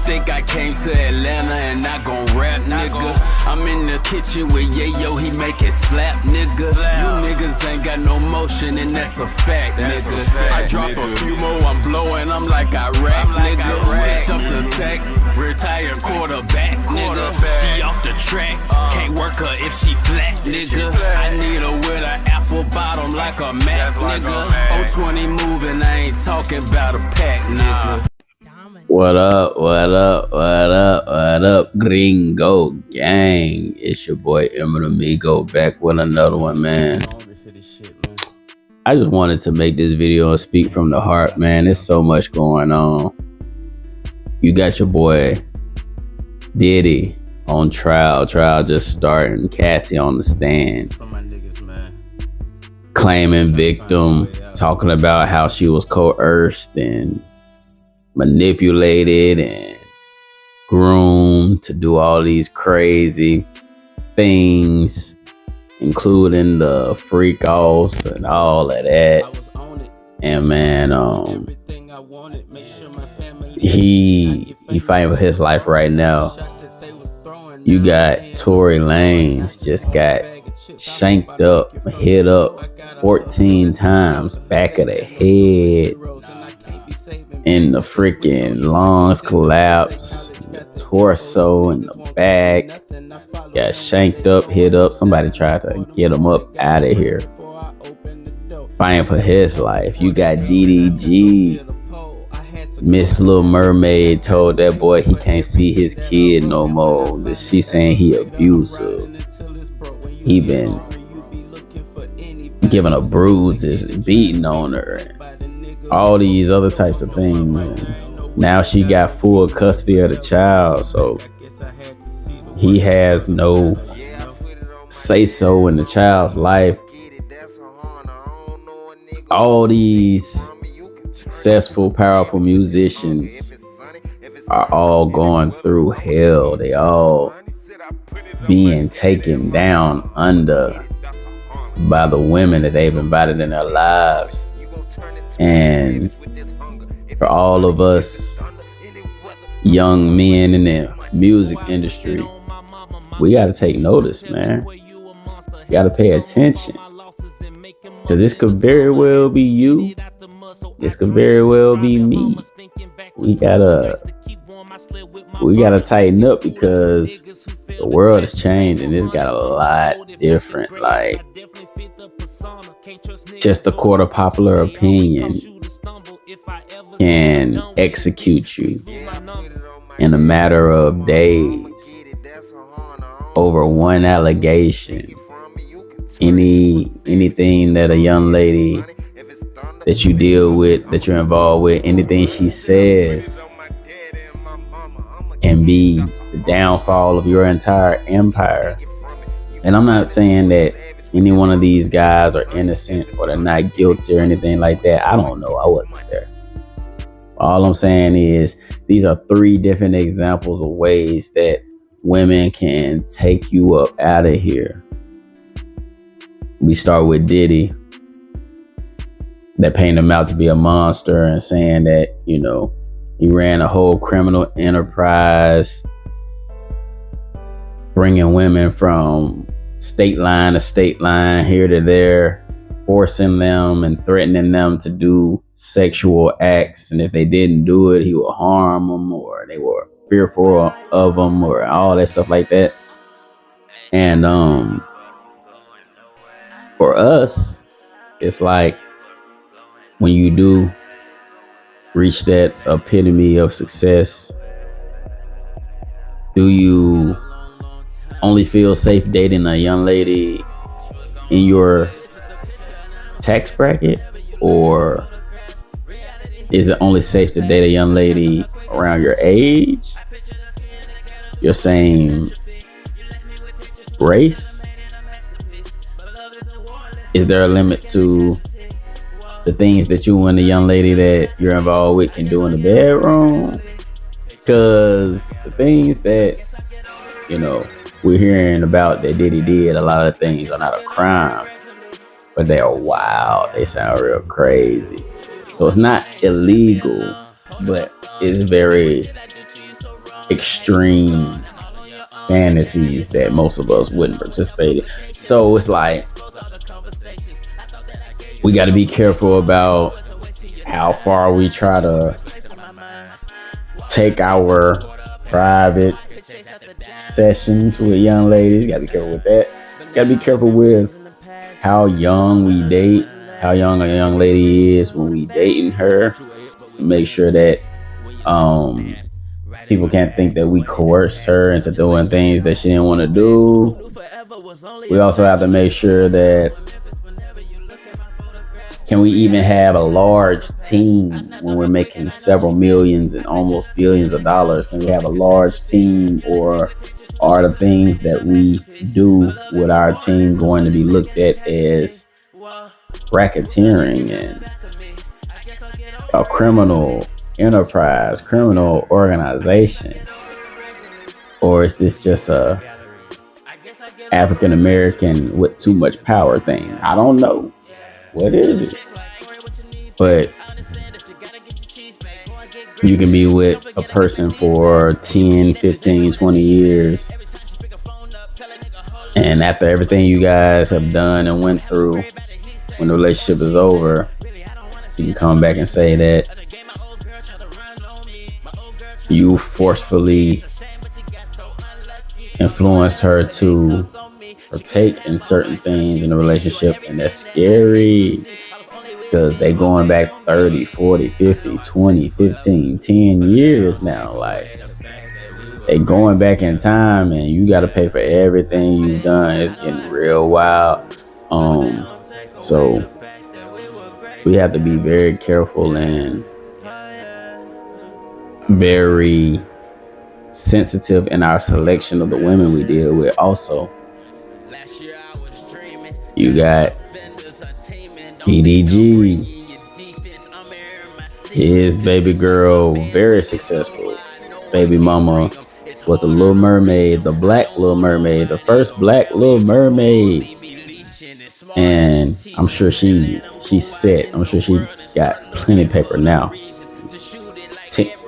think I came to Atlanta and not gon' rap, nigga. I'm in the kitchen with Yayo, he make it slap, nigga. You niggas ain't got no motion and that's a fact, nigga. I drop a few more, I'm blowing, I'm like Iraq, nigga. Ripped up the sack, retired quarterback, nigga. She off the track, can't work her if she flat, nigga. I need her with an apple bottom like a Mac, nigga. 020 moving, I ain't talking about a pack, nigga. What up, what up, what up, what up, Gringo Gang? It's your boy Emma Amigo back with another one, man. I just wanted to make this video and speak from the heart, man. There's so much going on. You got your boy Diddy on trial just starting. Cassie on the stand, claiming victim, talking about how she was coerced and manipulated and groomed to do all these crazy things, including the freak offs and all of that. And man, he fighting for his life right now. You got Tory Lanez just got shanked up, hit up 14 times, back of the head, and the freaking lungs collapse, the torso and the back got shanked up, hit up. Somebody tried to get him up out of here, fighting for his life. You got DDG. Miss Little Mermaid told that boy he can't see his kid no more. She saying he abusive. He been giving her bruises and beating on her and all these other types of things. And now she got full custody of the child, so he has no say so in the child's life. All these successful, powerful musicians are all going through hell. They all being taken down under by the women that they've invited in their lives. And for all of us young men in the music industry, we got to take notice, man. You got to pay attention, because this could very well be you. This could very well be me. We gotta tighten up, because the world is changing. It's got a lot different. Like, just a court of popular opinion can execute you in a matter of days over one allegation. Anything that a young lady that you deal with, that you're involved with, anything she says can be the downfall of your entire empire. And I'm not saying that any one of these guys are innocent or they're not guilty or anything like that. I don't know. I wasn't there. All I'm saying is these are three different examples of ways that women can take you up out of here. We start with Diddy, that painted him out to be a monster and saying that, you know, he ran a whole criminal enterprise, bringing women from state line to state line, here to there, forcing them and threatening them to do sexual acts. And if they didn't do it, he would harm them, or they were fearful of them, or all that stuff like that. And for us, it's like, when you do reach that epitome of success, do you only feel safe dating a young lady in your tax bracket, or is it only safe to date a young lady around your age, your same race? Is there a limit to the things that you and the young lady that you're involved with can do in the bedroom? Because the things that, you know, we're hearing about that Diddy did, a lot of things are not a crime, but they are wild. They sound real crazy. So it's not illegal, but it's very extreme fantasies that most of us wouldn't participate in. So it's like we got to be careful about how far we try to take our private sessions with young ladies. Got to be careful with that. Got to be careful with how young we date, how young a young lady is when we dating her, to make sure that people can't think that we coerced her into doing things that she didn't want to do. We also have to make sure that can we even have a large team when we're making several millions and almost billions of dollars? Can we have a large team, or are the things that we do with our team going to be looked at as racketeering and a criminal enterprise, criminal organization? Or is this just a African American with too much power thing? I don't know. What is it? But you can be with a person for 10, 15, 20 years. And after everything you guys have done and went through, when the relationship is over, you can come back and say that you forcefully influenced her to partake in certain things in the relationship, and that's scary because they going back 30, 40, 50, 20, 15, 10 years now. Like, they going back in time, and you got to pay for everything you've done. It's getting real wild. So we have to be very careful and very sensitive in our selection of the women we deal with. Also, you got DDG, his baby girl, very successful. Baby mama was the Little Mermaid, the Black Little Mermaid, the first Black Little Mermaid. And I'm sure she's set. I'm sure she got plenty of paper now.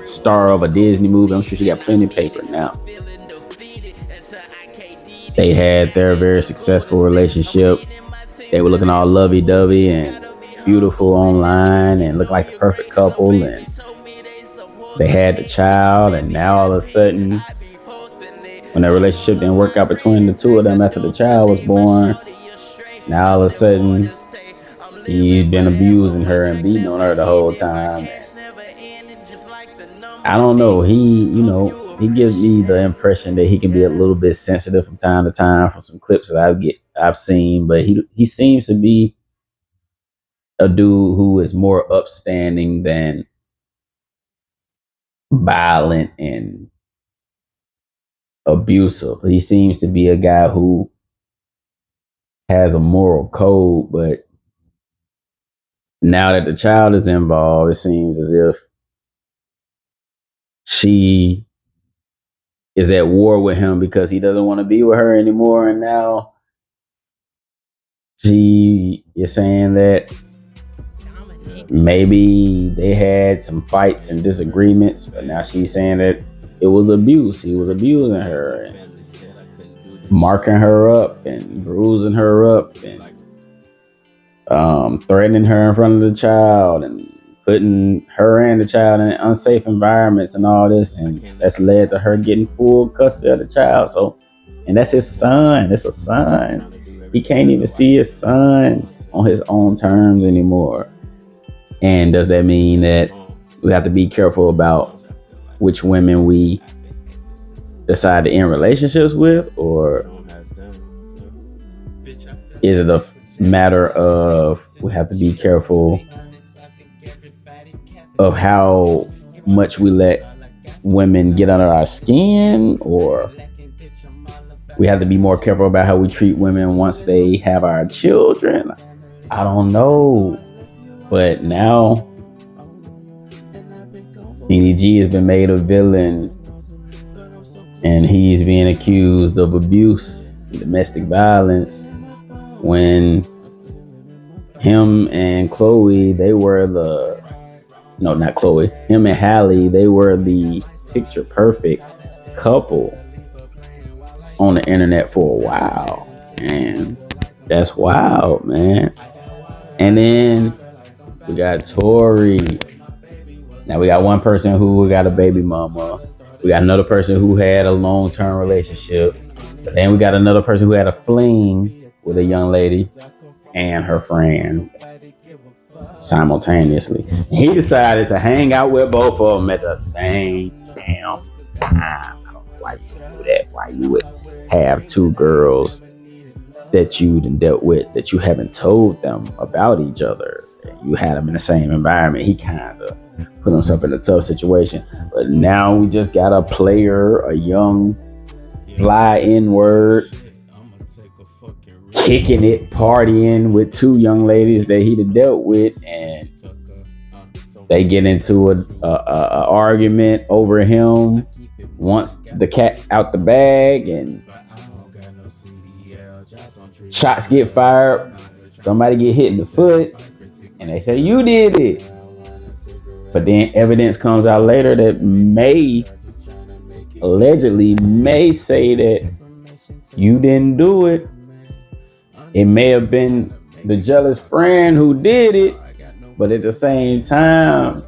Star of a Disney movie. I'm sure she got plenty of paper now. They had their very successful relationship. They were looking all lovey-dovey and beautiful online and looked like the perfect couple. And they had the child. And now all of a sudden, when their relationship didn't work out between the two of them after the child was born, now all of a sudden, he's been abusing her and beating on her the whole time. I don't know. He gives me the impression that he can be a little bit sensitive from time to time from some clips that I've seen, but he seems to be a dude who is more upstanding than violent and abusive. He seems to be a guy who has a moral code, but now that the child is involved, it seems as if she is at war with him because he doesn't want to be with her anymore. And now she is saying that maybe they had some fights and disagreements, but now she's saying that it was abuse. He was abusing her and marking her up and bruising her up and threatening her in front of the child and putting her and the child in unsafe environments and all this, and that's led to her getting full custody of the child. So, and that's his son. It's a son. He can't even see his son on his own terms anymore. And does that mean that we have to be careful about which women we decide to end relationships with, or is it a matter of we have to be careful of how much we let women get under our skin, or we have to be more careful about how we treat women once they have our children? I don't know. But now DDG has been made a villain, and he's being accused of abuse, domestic violence, when him and Chloe, him and Halle, they were the picture perfect couple on the internet for a while. And that's wild, man. And then we got Tory. Now we got one person who got a baby mama. We got another person who had a long-term relationship. But then we got another person who had a fling with a young lady and her friend simultaneously. And he decided to hang out with both of them at the same damn time. I don't know why you would do that. Why you would have two girls that you dealt with that you haven't told them about each other. You had them in the same environment. He kind of put himself in a tough situation. But now we just got a player, a young fly N-word, kicking it, partying with two young ladies that he dealt with, and they get into a argument over him. Wants the cat out the bag, and shots get fired. Somebody get hit in the foot, and they say you did it. But then evidence comes out later that allegedly may say that you didn't do it. It may have been the jealous friend who did it, but at the same time,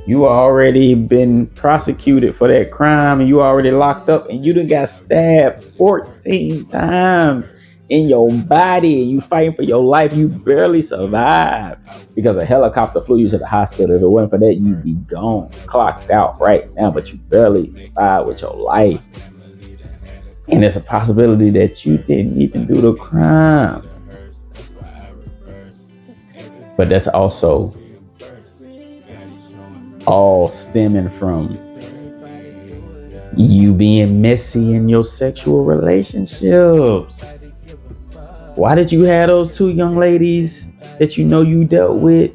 you already been prosecuted for that crime, and you already locked up, and you done got stabbed 14 times in your body, and you fighting for your life. You barely survived because a helicopter flew you to the hospital. If it wasn't for that, you'd be gone, clocked out right now, but you barely survived with your life. And there's a possibility that you didn't even do the crime. But that's also all stemming from you being messy in your sexual relationships. Why did you have those two young ladies that you know you dealt with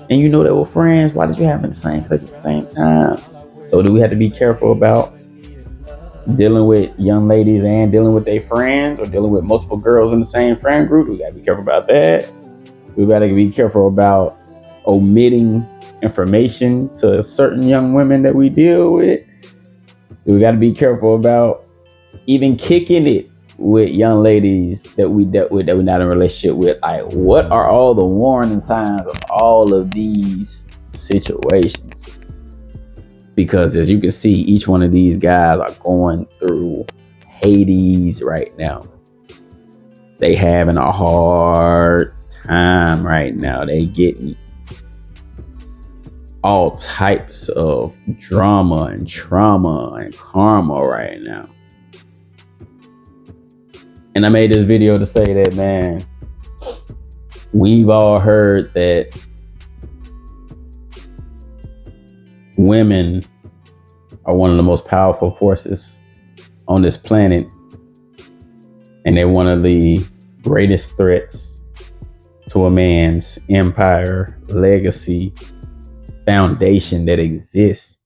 and you know they were friends? Why did you have them in the same place at the same time? So do we have to be careful about dealing with young ladies and dealing with their friends, or dealing with multiple girls in the same friend group? We got to be careful about that. We got to be careful about omitting information to certain young women that we deal with. We got to be careful about even kicking it with young ladies that we dealt with that we're not in a relationship with. Like, what are all the warning signs of all of these situations? Because as you can see, each one of these guys are going through Hades right now. They having a hard time right now. They getting all types of drama and trauma and karma right now. And I made this video to say that, man, we've all heard that women are one of the most powerful forces on this planet. And they're one of the greatest threats to a man's empire, legacy, foundation that exists.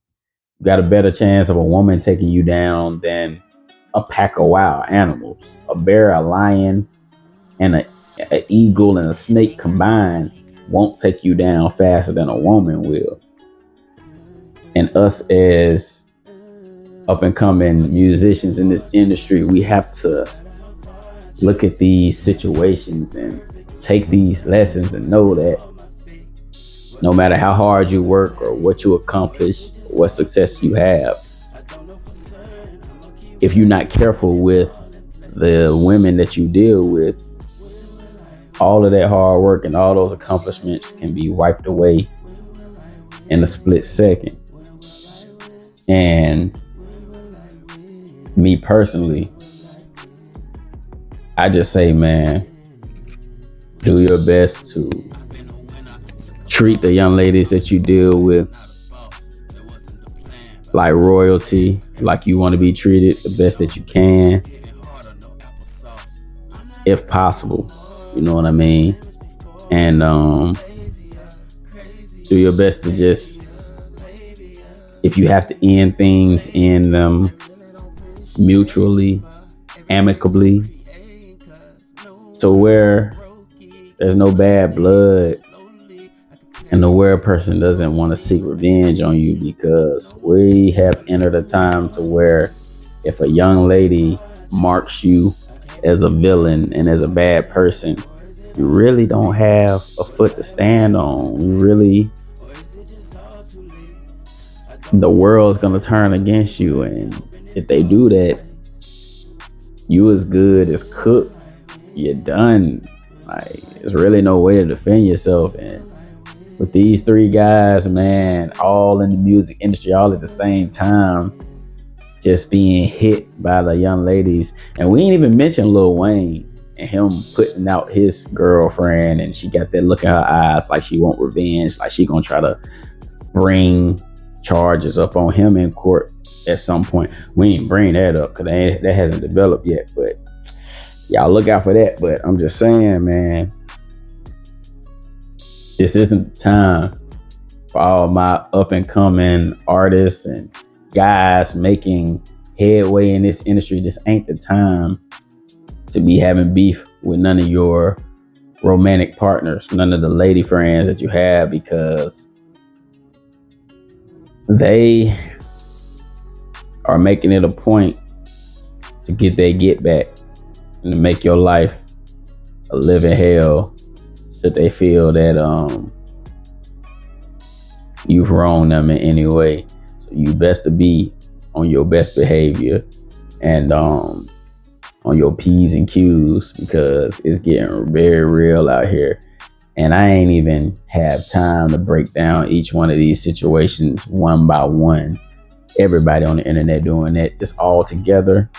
You got a better chance of a woman taking you down than a pack of wild animals. A bear, a lion, and an eagle and a snake combined won't take you down faster than a woman will. And us as up and coming musicians in this industry, we have to look at these situations and take these lessons and know that no matter how hard you work or what you accomplish, or what success you have, if you're not careful with the women that you deal with, all of that hard work and all those accomplishments can be wiped away in a split second. And me personally, I just say, man, do your best to treat the young ladies that you deal with like royalty, like you want to be treated the best that you can, if possible. You know what I mean? And do your best to just, if you have to end things, end them mutually, amicably, to where there's no bad blood And the aware person doesn't want to seek revenge on you, because we have entered a time to where if a young lady marks you as a villain and as a bad person, you really don't have a foot to stand on. The world's gonna turn against you, and if they do that, you as good as cooked. You're done. Like, there's really no way to defend yourself. And with these three guys, man, all in the music industry, all at the same time, just being hit by the young ladies. And we ain't even mentioned Lil Wayne and him putting out his girlfriend, and she got that look in her eyes like she want revenge, like she gonna try to bring charges up on him in court at some point. We ain't bring that up because that hasn't developed yet, but y'all look out for that. But I'm just saying, man, this isn't the time for all my up and coming artists and guys making headway in this industry. This ain't the time to be having beef with none of your romantic partners, none of the lady friends that you have, because they are making it a point to get their get back and to make your life a living hell should they feel that you've wronged them in any way. So you best to be on your best behavior and on your P's and Q's, because it's getting very real out here. And I ain't even have time to break down each one of these situations one by one. Everybody on the internet doing that, just all together.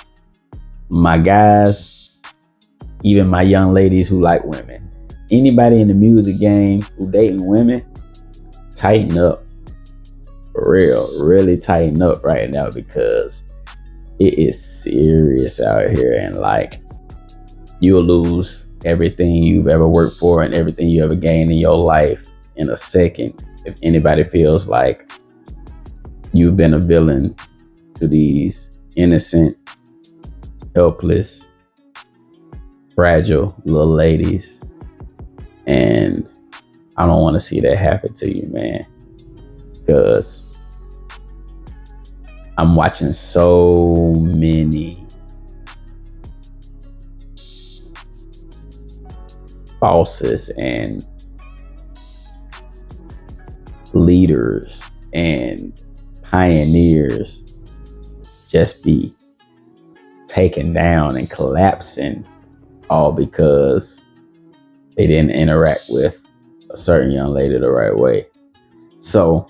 My guys, even my young ladies who like women, anybody in the music game who dating women, tighten up. For real, really tighten up right now, because it is serious out here, and like, you'll lose everything you've ever worked for and everything you ever gained in your life in a second if anybody feels like you've been a villain to these innocent, helpless, fragile little ladies. And I don't want to see that happen to you, man, because I'm watching so many bosses and leaders and pioneers just be taken down and collapsing, all because they didn't interact with a certain young lady the right way. So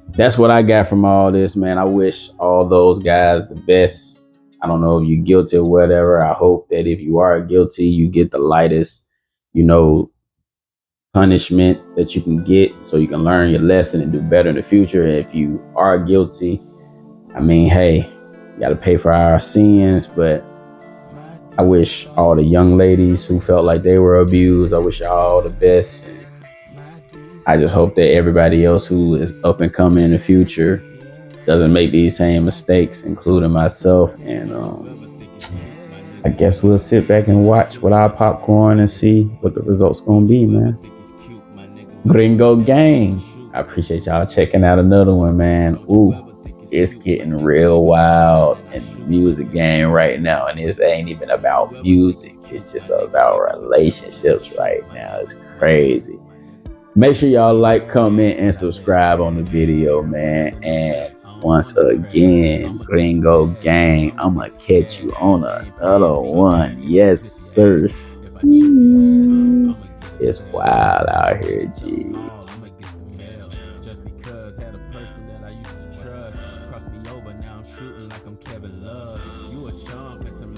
that's what I got from all this, man. I wish all those guys the best. I don't know if you're guilty or whatever. I hope that if you are guilty, you get the lightest, punishment that you can get, so you can learn your lesson and do better in the future. If you are guilty, I mean, hey, you got to pay for our sins. But I wish all the young ladies who felt like they were abused, I wish y'all all the best. I just hope that everybody else who is up and coming in the future doesn't make these same mistakes, including myself. And I guess we'll sit back and watch with our popcorn and see what the results gonna be, man. Gringo Gang. I appreciate y'all checking out another one, man. Ooh, it's getting real wild in the music game right now, and this ain't even about music. It's just about relationships right now. It's crazy. Make sure y'all like, comment, and subscribe on the video, man. And once again, Gringo Gang, I'm going to catch you on another one. Yes, sir. It's wild out here, G. Just because had a person that I used to trust cross me over, now I'm shooting like I'm Kevin Love. You a chump.